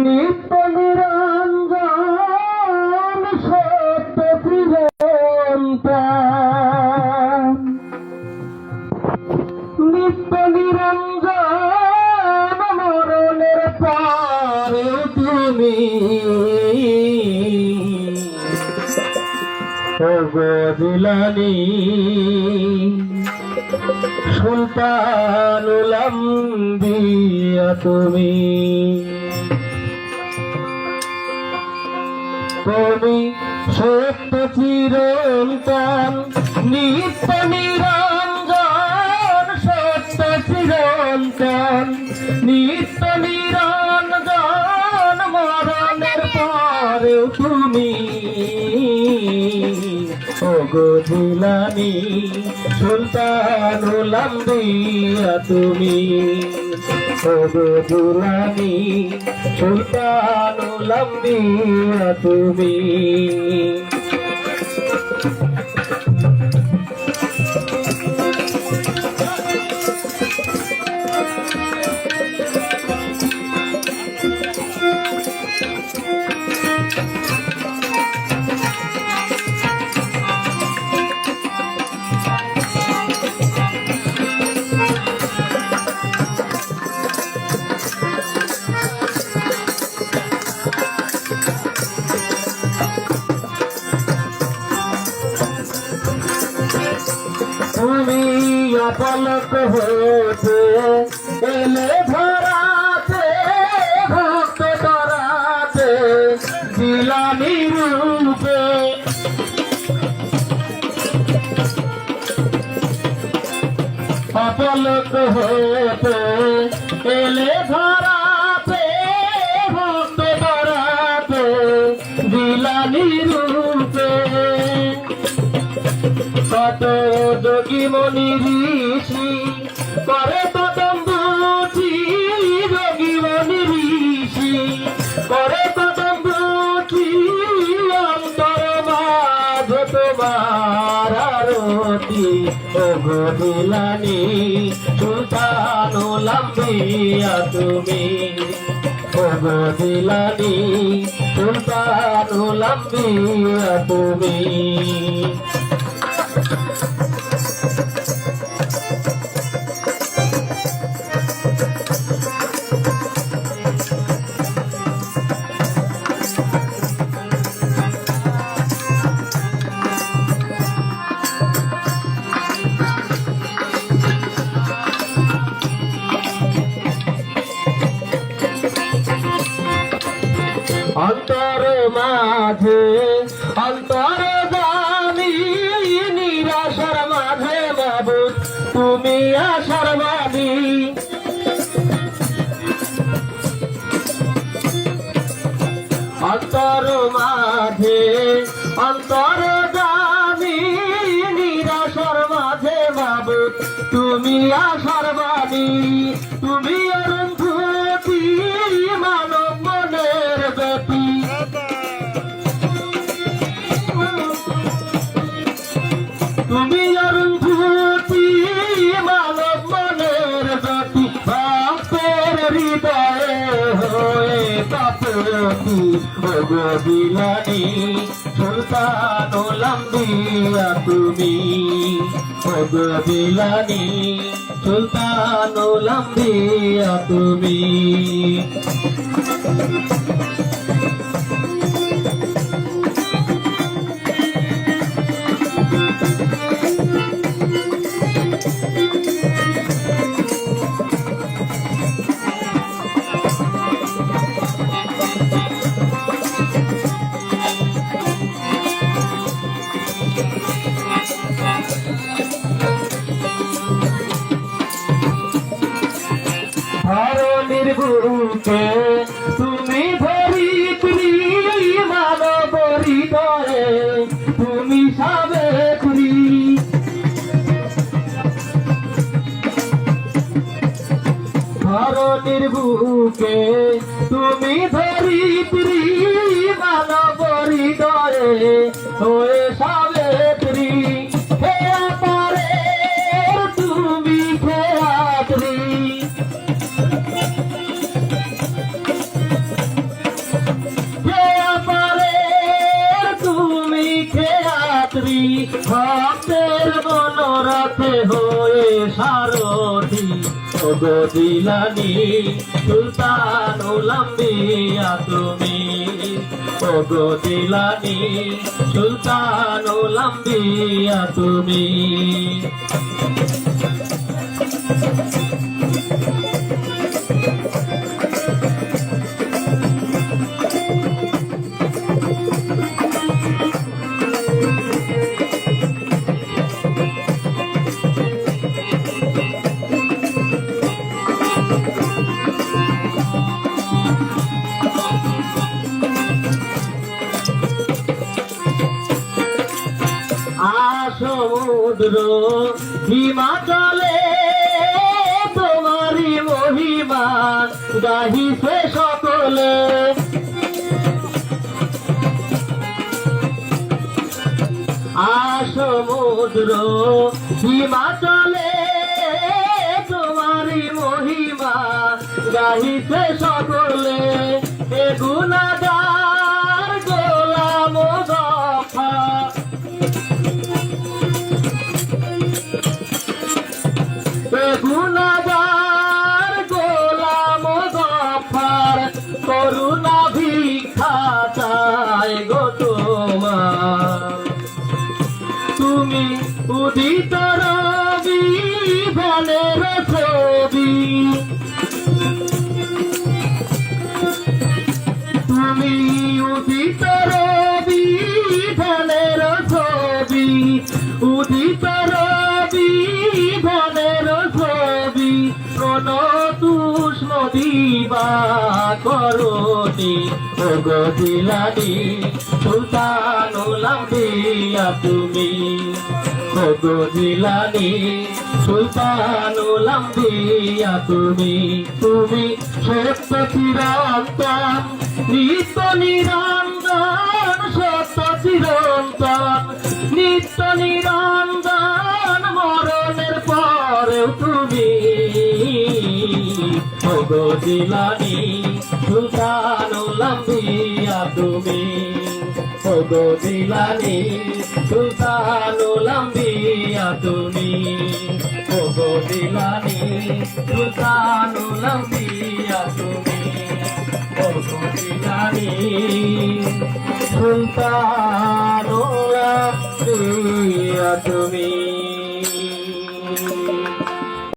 নিত্য নিরঞ্জন সত্য চিরন্তন, নিত্য নিরঞ্জন মরণের পরে তুমি জিলানী সুলতানুল আম্বিয়া তুমি সত্য চিরন্তন, নিত্য নিরঞ্জন সত্য চিরন্তন, নিত্য নিরঞ্জন মরণের পরেও তুমি ওগো জিলানী সুলতানুল আম্বিয়া তুমি, ওগো জিলানী সুলতানুল আম্বিয়া তুমি। তুমি অপলক হতে এলে ধরাতে, ভক্ত ধরাতে জিলানী রূপে, অপলক হতে এলে ধরাতে, ভক্ত ধরাতে জিলানী রূপে। কত যোগী মনি ঋষি করে তদম্বুতি, যোগী মনি ঋষি করে তদম্বুতি, অন্তর মাঝ তোমার আরতি ওগো জিলানী সুলতানুল আম্বিয়া তুমি, ওগো জিলানী সুলতানুল আম্বিয়া তুমি। অন্তর মাঝে অন্তর জানি, নিরাশার মাঝে মাবুদ তুমি আশার বাণী, অন্তর মাঝে অন্তর জানি, নিরাশার মাঝে মাবুদ তুমি আশার বাণী। তুমি অরুন্ধতী মানব মনের ব্যাপী, তুমি অরুন্ধতী মানব মনের ব্যাপী, ভক্তের হৃদয়ে হয়ে কাপতি ওগো জিলানী সুলতানুল আম্বিয়া তুমি, ওগো জিলানী সুলতানুল আম্বিয়া তুমি। ধরণীর বুকে তুমি ধরিত্রী, মানব হৃদয়ে তুমি সাবেত্রী, ধরণীর বুকে তুমি ধরিত্রী, মানব হৃদয়ে হয়ে সাবেত্রী। ওগো জিলানি সুলতানুল আম্বিয়া তুমি, ওগো জিলানি সুলতানুল আম্বিয়া তুমি। সমুদ্র হিমাচলে তোমারি মহিমা গাহিছে সকলে, সমুদ্র হিমাচলে তোমারি মহিমা গাহিছে সকলে। এ গুনাহগার গোলাম গফফার, গুনাহগার গোলাম গফফার করুণা ভিক্ষা চায় গো তোমার। তুমি উদিত রবি বনের ছবি, তুমি উদিত রবি বনের ছবি, উদিত রবি বনের ছবি। কোন তুষ্ম দিবা করনি ওগো জিলানি সুলতানুল আম্বিয়া তুমি, ওগো জিলানি সুলতানুল আম্বিয়া তুমি। তুমি সত্য চিরন্তন নিত্য নিরঞ্জন, সত্য চিরন্তন নিত্য নিরঞ্জন, মরণের পরেও তুমি, ওগো জিলানি সুলতানুল আম্বিয়া তুমি, ওগো জিলানি সুলতানুল আম্বিয়া তুমি, ওগো জিলানি সুলতানুল আম্বিয়া তুমি, ওগো জিলানি সুলতানুল আম্বিয়া তুমি।